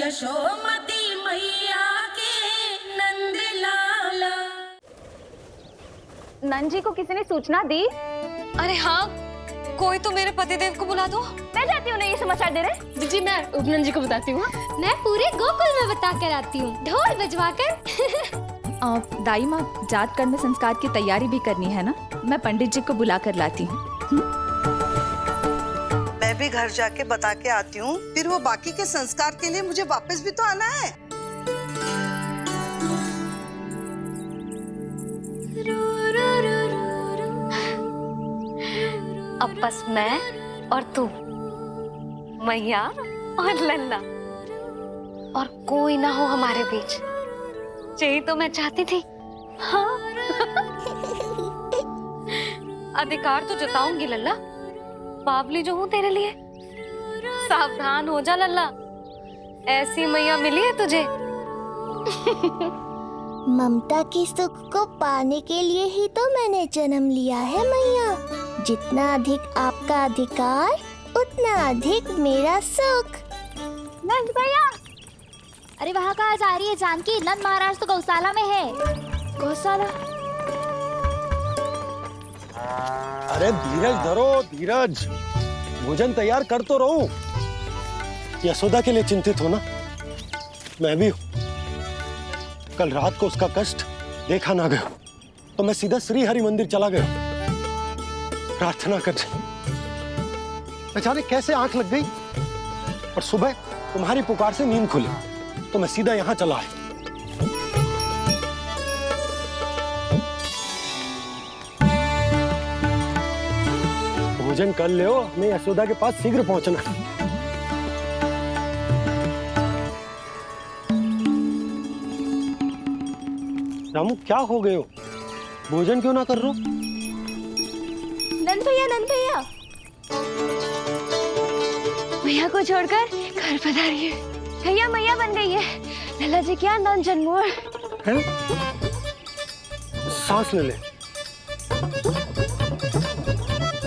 यशोमती मैया के नंद लाला। नंद जी को किसी ने सूचना दी? अरे हाँ, कोई तो मेरे पतिदेव को बुला दो। मैं जाती हूँ, नहीं ये समाचार दे रहे। जी मैं उपनंद जी को बताती हूँ। मैं पूरे गोकुल में बता कर आती हूँ, ढोल बजवा कर। दाई माँ, जात कर्म संस्कार की तैयारी भी करनी है ना, मैं पंडित जी को बुला कर लाती हूँ। मैं भी घर जाके बता के आती हूँ, फिर वो बाकी के संस्कार के लिए मुझे वापस भी तो आना है। अब बस मैं और तू, मैया और लल्ला, और कोई ना हो हमारे बीच। यही तो मैं चाहती थी। हाँ। अधिकार तो जताऊंगी लल्ला, बावली जो हूँ तेरे लिए। सावधान हो जा लल्ला, ऐसी मैया मिली है तुझे। ममता की सुख को पाने के लिए ही तो मैंने जन्म लिया है मैया। जितना अधिक आपका अधिकार, उतना अधिक मेरा सुख। नंद भैया, अरे वहाँ कहाँ जा रही है जानकी? नंद महाराज तो गौशाला में है। गौशाला? अरे धीरज धरो, धीरज। भोजन तैयार कर तो रहूं। यशोदा के लिए चिंतित हो ना? मैं भी हूं। कल रात को उसका कष्ट देखा ना गया तो मैं सीधा श्री हरि मंदिर चला गया प्रार्थना करने। बेचारे कैसे आंख लग गई और सुबह तुम्हारी पुकार से नींद खुली तो मैं सीधा यहां चला आया। भोजन कर ले, हमें यशोदा के पास शीघ्र पहुंचना है। रामू, क्या हो गए हो? भोजन क्यों ना कर रहे हो? नंद भैया, नंद भैया, मैया को छोड़कर घर पधारी है। भैया मैया बन गई है। लल्ला जी क्या नंद जन्मोर है? सांस ले ले।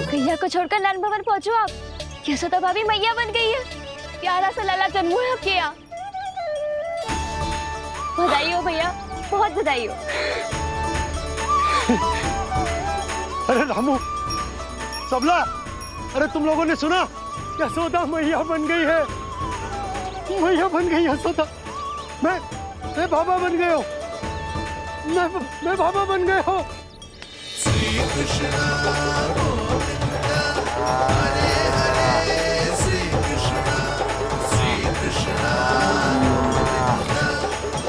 भैया को छोड़कर नंद भवन पहुंचो आप। यशोदा भाभी मैया बन गई है। प्यारा सा लल्ला जन्मोर आपके यहाँ। बधाई हो भैया, बहुत बधाई हो। अरे रामू, सबला, अरे तुम लोगों ने सुना? यशोदा मैया बन गई है। मैया बन गई यशोदा। मैं बाबा बन गया हूँ। मैं बाबा बन गया हूँ। श्री कृष्ण गोविंदा, हरे हरे, श्री कृष्ण गोविंदा,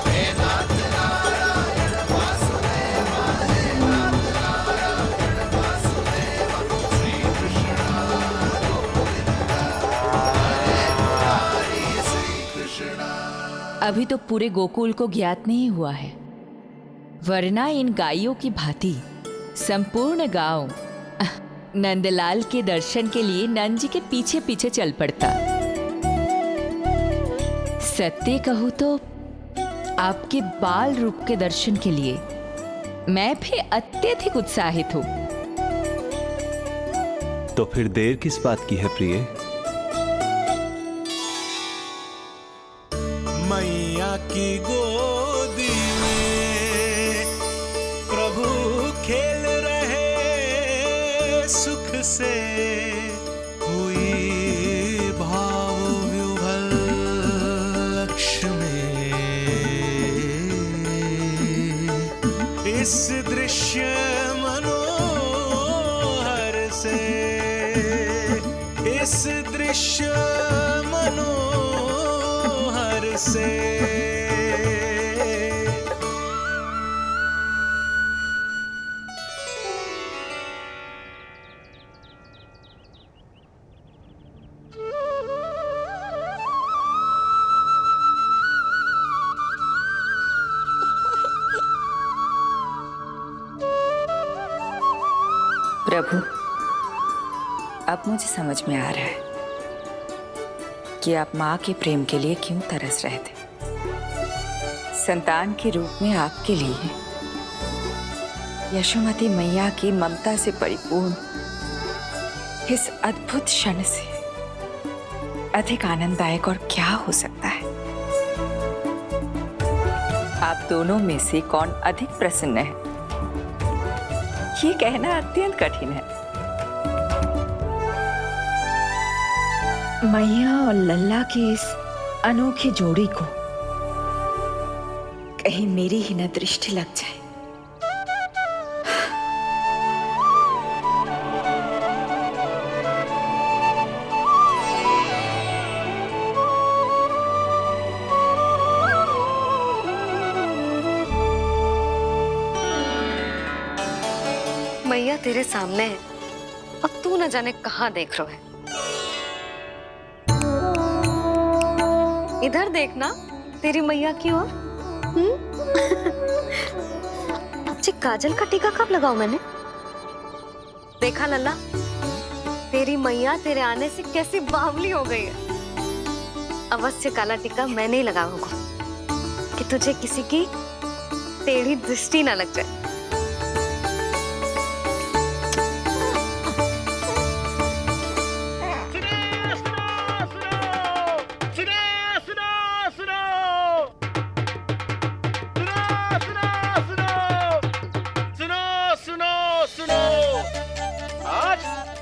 हे नाथ नारायण वासुदेव, हे नाथ नारायण वासुदेव, श्री कृष्ण गोविंदा, हरे हरे, श्री कृष्ण। अभी तो पूरे गोकुल को ज्ञात नहीं हुआ है, वरना इन गायों की भांति संपूर्ण गांव नंदलाल के दर्शन के लिए नंद जी के पीछे पीछे चल पड़ता। सत्य कहूं तो आपके बाल रूप के दर्शन के लिए मैं भी अत्यधिक उत्साहित हूं। तो फिर देर किस बात की है प्रिय? मैया की गोदी में प्रभु खेल रहे सुख से, हुई भाव विह्वल लक्ष्य में। इस दृश्य मनोहर से, इस दृश्य मनोहर से। प्रभु, अब मुझे समझ में आ रहा है कि आप माँ के प्रेम के लिए क्यों तरस रहे थे। संतान के रूप में आपके लिए यशोमती मैया की ममता से परिपूर्ण इस अद्भुत क्षण से अधिक आनंददायक और क्या हो सकता है। आप दोनों में से कौन अधिक प्रसन्न है, ये कहना अत्यंत कठिन है। मैया और लल्ला की इस अनोखी जोड़ी को कहीं मेरी ही न दृष्टि लग जाए। मैया तेरे सामने है और तू न जाने कहाँ देख रहा है। इधर देखना तेरी मैया की ओर। अच्छी काजल का टीका कब लगाऊं मैंने? देखा लल्ला, तेरी मैया तेरे आने से कैसी बावली हो गई है। अवश्य काला टीका मैंने ही लगाया होगा कि तुझे किसी की टेढ़ी दृष्टि ना लग जाए।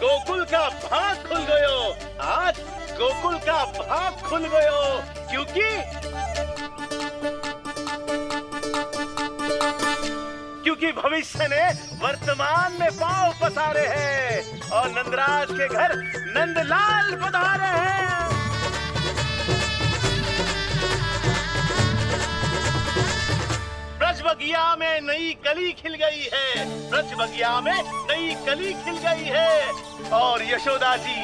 गोकुल का भाग खुल गयो। आज गोकुल का भाग खुल गयो, क्योंकि भविष्य ने वर्तमान में पांव पसारे हैं और नंदराज के घर नंदलाल पधारे हैं। ब्रज बगिया में नई कली खिल गई है, ब्रज बगिया में नई कली खिल गई है और यशोदा जी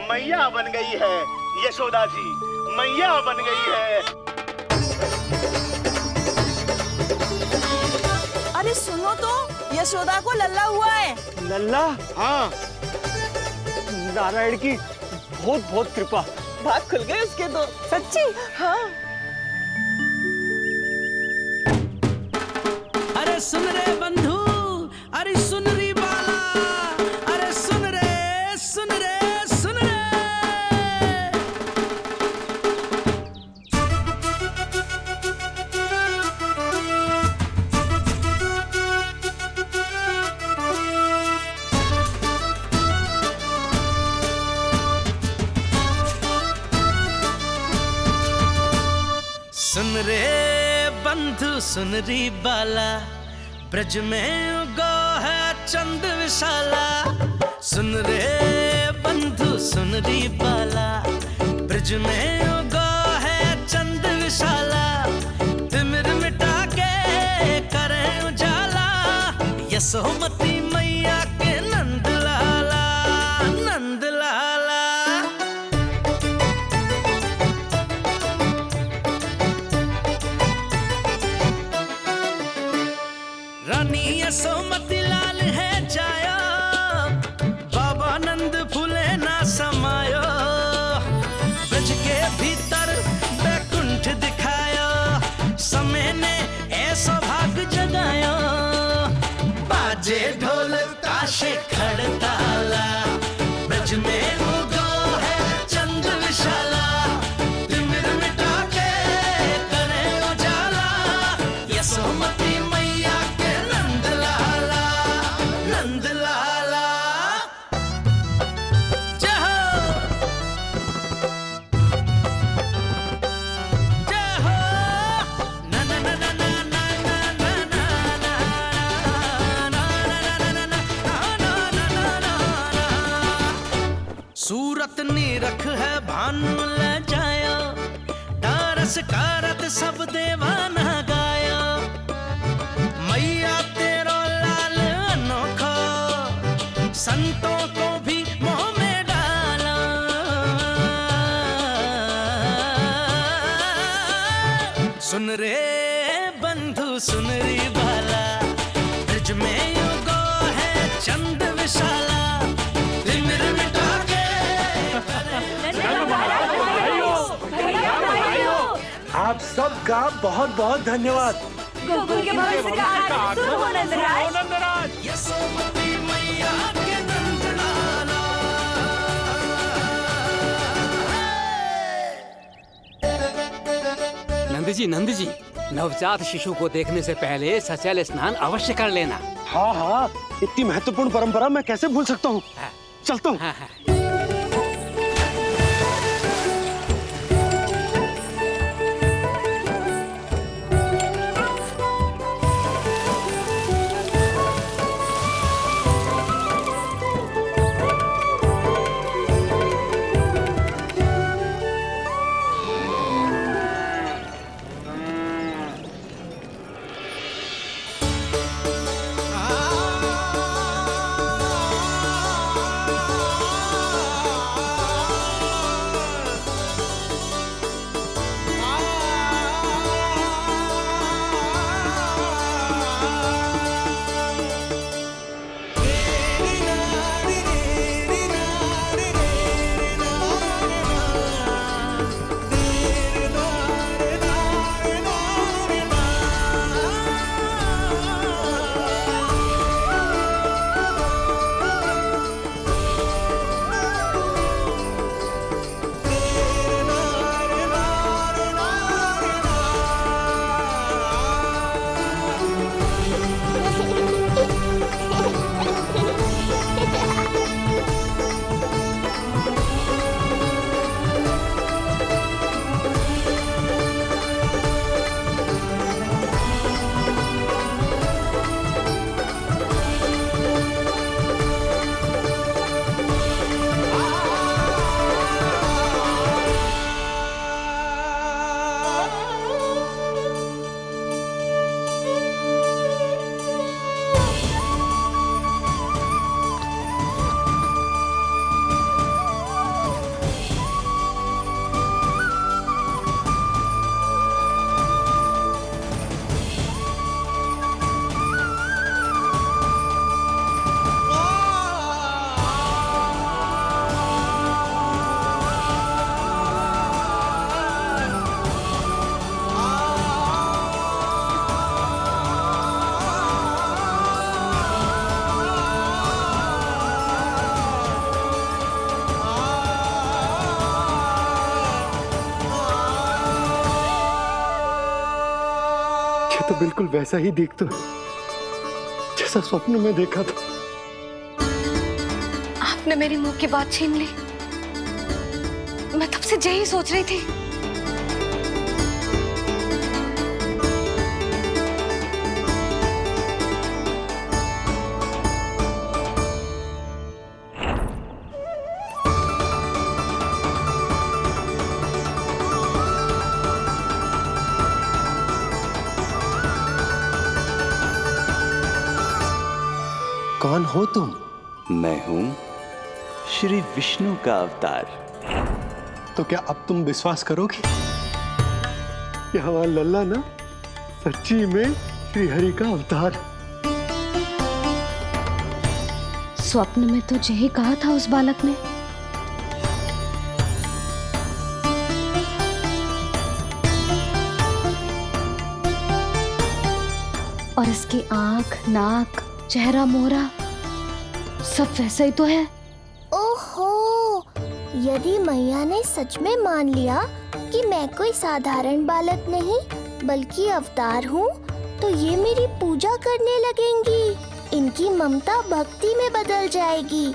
मैया बन गई है। यशोदा जी मैया बन गई है। अरे सुनो तो, यशोदा को लल्ला हुआ है। लल्ला? हाँ, नारायण की बहुत बहुत कृपा। भाग खुल गए उसके तो। सच्ची? हाँ। अरे सुन रे बंधु, अरे सुन री बाला, अरे सुन रे, सुन रे, सुन रे। सुन रे बंधु, सुन री बाला, ब्रज में उगो है चंद विशाला। सुन रे बंधु, सुन री बाला, ब्रज में उगो है चंद विशाला। तिमिर मिटा के करें उजाला, यशोमती मैया के नंद लाला, नंद लाला। रानी यशोमती लाल है जायो, बाबा नंद फूले ना समायो। ब्रज के भीतर बैकुंठ दिखायो, समय ने ऐसा भाग जगायो। बाजे ढोल ताशे खड़ताला, ब्रज में उगो है चंद विशाला। तिमिर मिटा के करे उजाला, यशोमती मैया के नंद लाला, नंद लाला। जय हो, जय हो। ना ना ना ना ना ना ना ना ना ना ना ना ना ना। सूरत निरख है भानु ले जायो, तारस कारत सब देवाना गायो। मैया तेरो लाल अनोखा, संतों को भी मोह में डाला। सुन रे बंधु, सुन री बाला, ब्रज में उगो है चंद विशाला। तिमिर मिटा के आप सबका बहुत बहुत धन्यवाद। गोकुल के भविष्य का आगमन शुरू हो नंदराज। यशोमती मैया के नंद लाला। नंद जी, नंद जी, नवजात शिशु को देखने से पहले सचैल स्नान अवश्य कर लेना। हाँ हाँ, इतनी महत्वपूर्ण परंपरा मैं कैसे भूल सकता हूँ। चलता हूँ। हाँ हाँ। तो बिल्कुल वैसा ही दिखता है जैसा स्वप्न में देखा था। आपने मेरी मुंह की बात छीन ली। मैं तब से यही सोच रही थी। कौन हो तुम? मैं हूं श्री विष्णु का अवतार। तो क्या अब तुम विश्वास करोगे कि हमारा लल्ला ना सच्ची में श्री हरि का अवतार? स्वप्न में तो यही कहा था उस बालक ने। और इसकी आंख, नाक, चेहरा, मोहरा सब वैसा ही तो है। ओहो, यदि मैया ने सच में मान लिया कि मैं कोई साधारण बालक नहीं बल्कि अवतार हूँ, तो ये मेरी पूजा करने लगेंगी। इनकी ममता भक्ति में बदल जाएगी।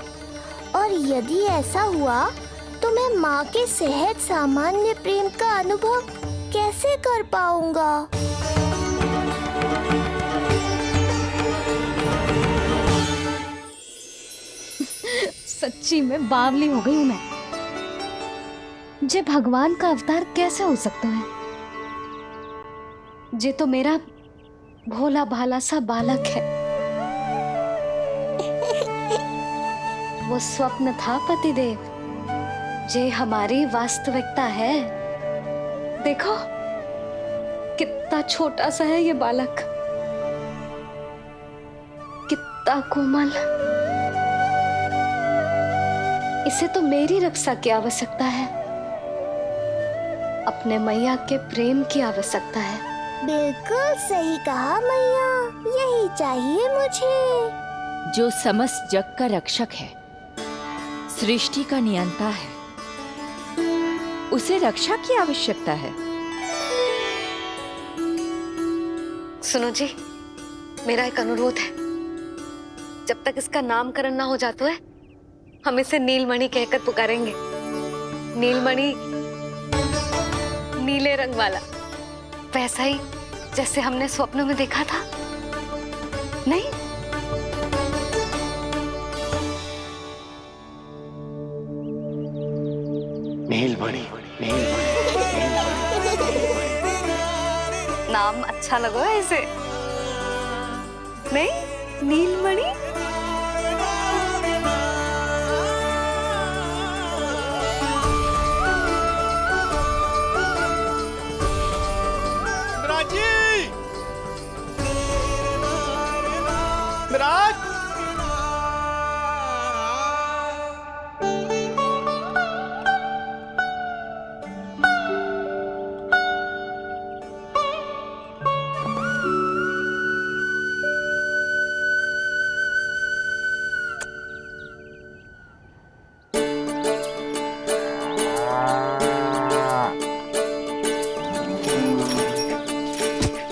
और यदि ऐसा हुआ तो मैं माँ के सहज सामान्य प्रेम का अनुभव कैसे कर पाऊंगा? सच्ची में बावली हो गई हूँ मैं। जे भगवान का अवतार कैसे हो सकता है? जे तो मेरा भोला भाला सा बालक है। वो स्वप्न था पतिदेव, जे हमारी वास्तविकता है। देखो कितना छोटा सा है ये बालक, कितना कोमल। इसे तो मेरी रक्षा की आवश्यकता है, अपने मैया के प्रेम की आवश्यकता है। बिल्कुल सही कहा मैया, यही चाहिए मुझे। जो समस्त जग का रक्षक है, सृष्टि का नियंता है, उसे रक्षा की आवश्यकता है। सुनो जी, मेरा एक अनुरोध है। जब तक इसका नामकरण ना हो जाता है, हम इसे नीलमणि कहकर पुकारेंगे। नीलमणि, नीले रंग वाला, वैसा ही जैसे हमने स्वप्न में देखा था, नहीं? नीलमणि, नाम अच्छा लगा है इसे, नहीं? नीलमणि।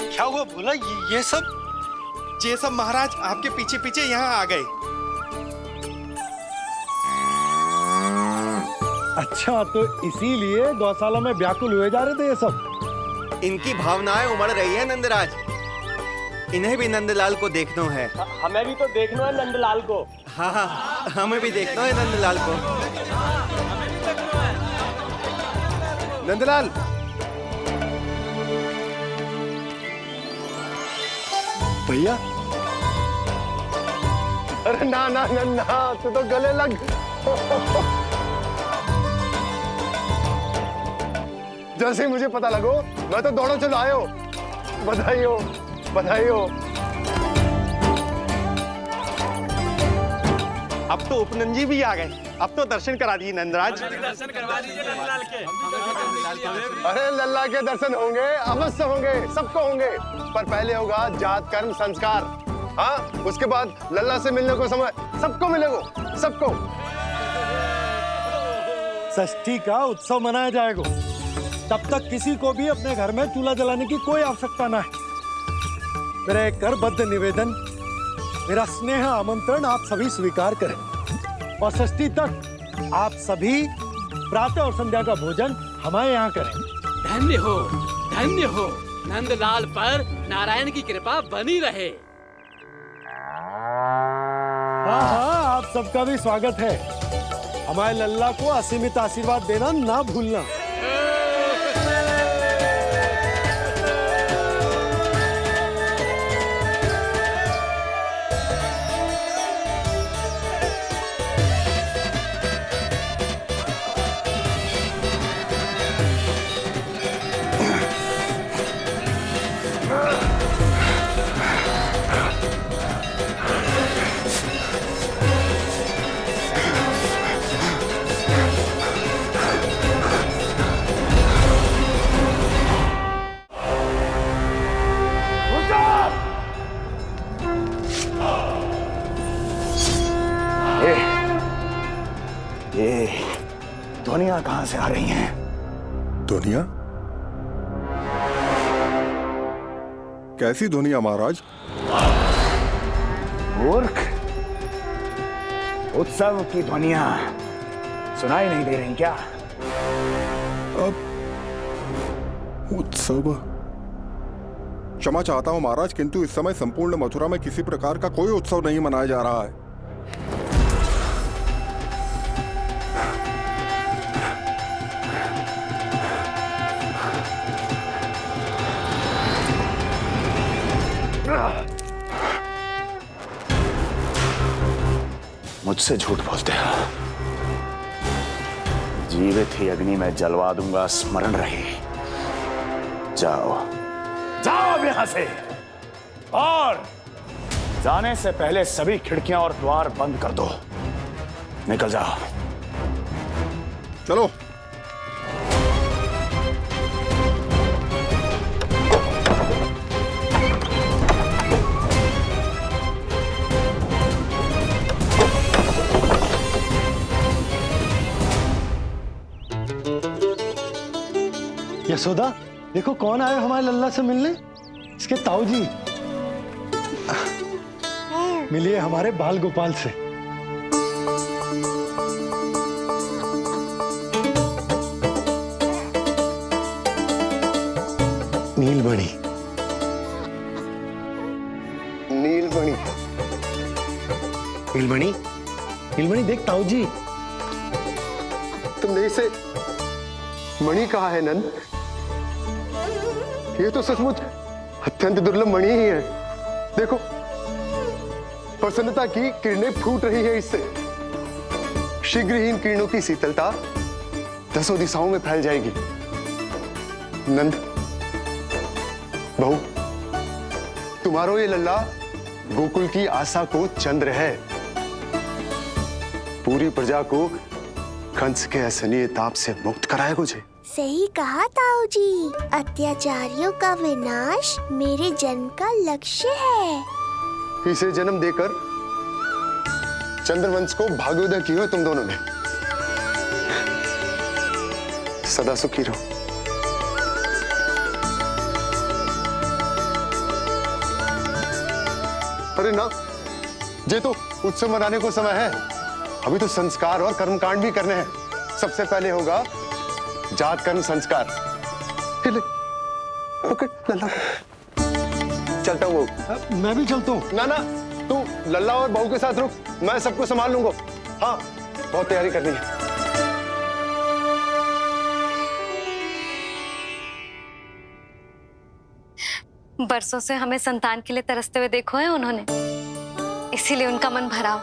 क्या हुआ भोला? ये सब महाराज आपके पीछे पीछे यहाँ आ गए। अच्छा, तो इसीलिए गौशाला में व्याकुल हुए जा रहे थे ये सब? इनकी भावनाएं उमड़ रही है नंदराज। इन्हें भी नंदलाल को देखना है। हमें भी तो देखना है नंदलाल को। हाँ, हमें भी देखना है नंदलाल को। नंदलाल, भैया। अरे ना ना ना ना, तू तो गले लग। जैसे ही मुझे पता लगो, मैं तो दौड़ो चलो आयो। बधाई हो, बधाई हो। अब तो उपनंजी भी आ गए। अब तो दर्शन करा दिए नंदराज। दर्शन करवा दीजिए नंदलाल के। अरे लल्ला के दर्शन होंगे, अवश्य होंगे, सबको होंगे। पर पहले होगा जात कर्म संस्कार। हाँ, उसके बाद लल्ला से मिलने को समय सबको मिलेगा, सबको। षष्ठी का उत्सव मनाया जाएगा। तब तक किसी को भी अपने घर में चूल्हा जलाने की कोई आवश्यकता ना है। मेरा एक करबद्ध निवेदन, मेरा स्नेह आमंत्रण आप सभी स्वीकार करें। और षष्ठी तक आप सभी प्रातः और संध्या का भोजन हमारे यहाँ करें। धन्य हो, धन्य हो। नंदलाल पर नारायण की कृपा बनी रहे। हाँ हाँ, आप सबका भी स्वागत है। हमारे लल्ला को असीमित आशीर्वाद देना ना भूलना। ये ध्वनियां कहां से आ रही हैं? ध्वनियां? कैसी ध्वनियां महाराज? मूर्ख, उत्सव की ध्वनियां सुनाई नहीं दे रही क्या? अब उत्सव? क्षमा चाहता हूं महाराज, किंतु इस समय संपूर्ण मथुरा में किसी प्रकार का कोई उत्सव नहीं मनाया जा रहा है। मुझसे झूठ बोलते हो। जीवित ही अग्नि में जलवा दूंगा, स्मरण रहे। जाओ जाओ अब यहां से, और जाने से पहले सभी खिड़कियां और द्वार बंद कर दो। निकल जाओ। चलो। यशोदा, देखो कौन आए हमारे लल्ला से मिलने। इसके ताऊ जी। मिलिए हमारे बाल गोपाल से। नीलमणि, नीलमणि, नीलमणि, नीलमणि देख ताऊ जी। तुमने इसे मणि कहा है नंद? ये तो सचमुच अत्यंत दुर्लभ मणि ही है। देखो, प्रसन्नता की किरणें फूट रही है इससे। शीघ्र ही इन किरणों की शीतलता दसों दिशाओं में फैल जाएगी। नंद, बहू, तुम्हारो ये लल्ला गोकुल की आशा को चंद्र है। पूरी प्रजा को कंस के असहनीय ताप से मुक्त कराएगा मुझे। सही कहा ताऊ जी, अत्याचारियों का विनाश मेरे जन्म का लक्ष्य है। इसे जन्म देकर चंद्रवंश को भाग्योदय की हो तुम दोनों ने। सदा सुखी रहो। अरे ना, ये तो उत्सव मनाने को समय है। अभी तो संस्कार और कर्मकांड भी करने हैं। सबसे पहले होगा जात कर्म संस्कार। पकड़ लल्ला, चलता हूँ। मैं भी चलता हूँ। ना ना, तू लल्ला और बहू के साथ रुक, मैं सबको संभाल लूंगा। हाँ, बहुत तैयारी करनी है। बरसों से हमें संतान के लिए तरसते हुए देखो है उन्होंने, इसीलिए उनका मन भरा।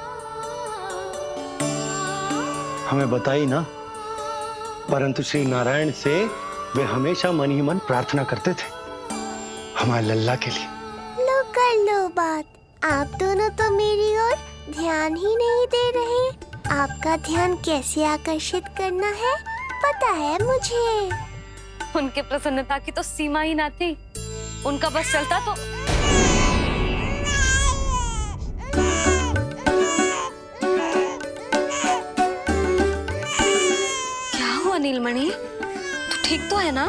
हमें बताई ना, परंतु श्री नारायण से वे हमेशा मन ही मन प्रार्थना करते थे हमारे लल्ला के लिए। लो कर लो बात। आप दोनों तो मेरी ओर ध्यान ही नहीं दे रहे। आपका ध्यान कैसे आकर्षित करना है पता है मुझे। उनके प्रसन्नता की तो सीमा ही ना थी। उनका बस चलता तो क्या हुआ नीलमणि, तू ठीक तो है ना?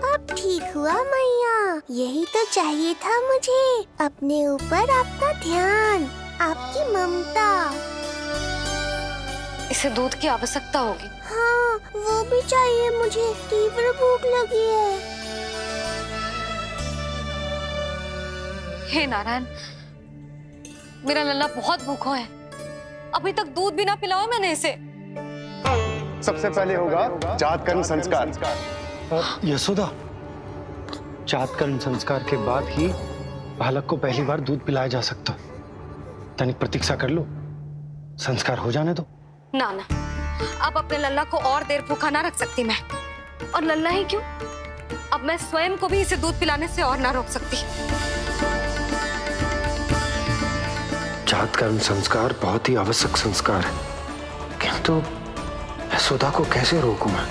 अब ठीक हुआ मैया, यही तो चाहिए था मुझे। अपने ऊपर आपका ध्यान, आपकी ममता। इसे दूध की आवश्यकता होगी। हाँ, वो भी चाहिए मुझे। तीव्र भूख लगी है। हे नारायण, मेरा लल्ला बहुत भूखा है। अभी तक दूध भी ना पिलाओ मैंने इसे। सबसे पहले होगा जात कर्म संस्कार। यशोदा, जात कर्म संस्कार के बाद ही बालक को पहली बार दूध पिलाया जा सकता। तनिक प्रतीक्षा कर लो, संस्कार हो जाने दो। ना ना, अब अपने लल्ला को और देर भूखा ना रख सकती मैं। और लल्ला ही क्यों, अब मैं स्वयं को भी इसे दूध पिलाने से और ना रोक सकती। जात कर्म संस्कार बहुत ही आवश्यक संस्कार है, किंतु यशोदा को कैसे रोकूं मैं?